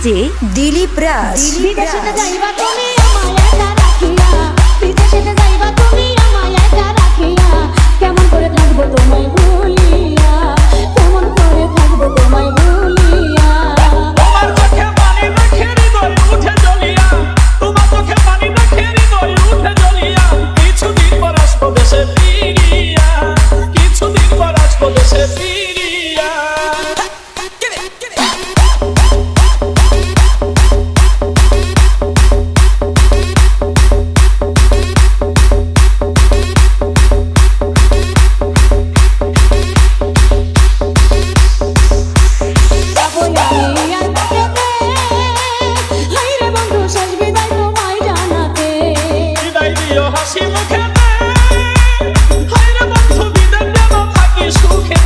DJ Dilip রাজ। বিদেশেতে যাইবা তুমি আমায় একা রাখিয়া, বিদেশেতে যাইবা তুমি আমায় একা রাখিয়া, কেমন করে থাকবো তোমায় ভুলিয়া, কেমন করে থাকবো তোমায় ভুলিয়া। তোমার চোখে পানি দেখে হৃদয় উঠে জ্বলিয়া, তোমার চোখে পানি দেখে হৃদয় উঠে জ্বলিয়া, কিছুদিন পর আসবো দেশে ফিরিয়া, কিছুদিন পর আসবো দেশে ফিরিয়া। হাসি মুখে হায়রে বন্ধু বিদায় যেন থাকি সুখে,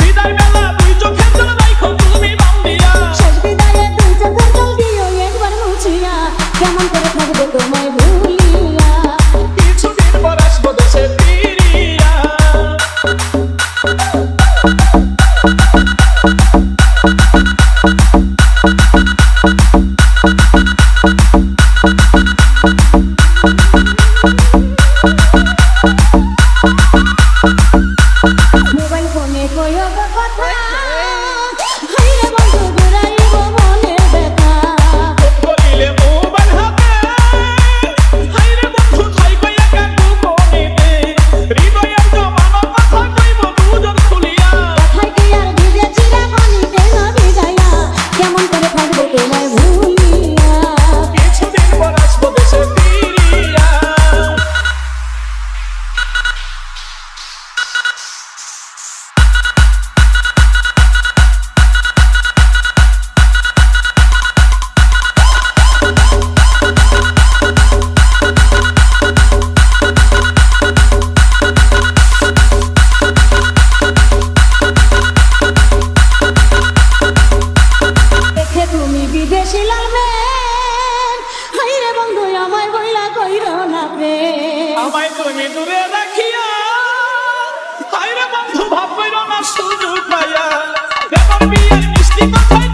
বিদায় বেলা দুই চোখের জল রাখো তুমি বান্ধিয়া, শেষ বিদায়ে দুই চোখের জল দিও একবার মুছিয়া, কেমন করে থাকবো তোমায় ভুলিয়া, কিছুদিন পর আসবো দেশে ফিরিয়া। মোবাইল ফোনে কইও কথা, হায়রে বন্ধু ঘুরাইব মনের ব্যথা, বলিলে মোবাইল হাতে হায়রে বন্ধু থাইকো একা গোপনেতে, হৃদয়ের জমানো কথা কইব দুজন খুলিয়া, কথায় কি আর ভিজে চিরা পানিতে না ভিজাইয়া, কেমন করে থাকবো তোমায় ভুলিয়া, কিছুদিন পর আসবো দেশে ফিরিয়া। দেখে তুমি বিদেশি লালবেন, হায়রে বন্ধু আমায় বইলা কইরো না প্রেম, আমায় তুমি দূরে রাখিয়া, হায়রে বন্ধু ভাব কইরো না সুযোগ পাইয়া, এবার বিয়ের মিষ্টি কথায়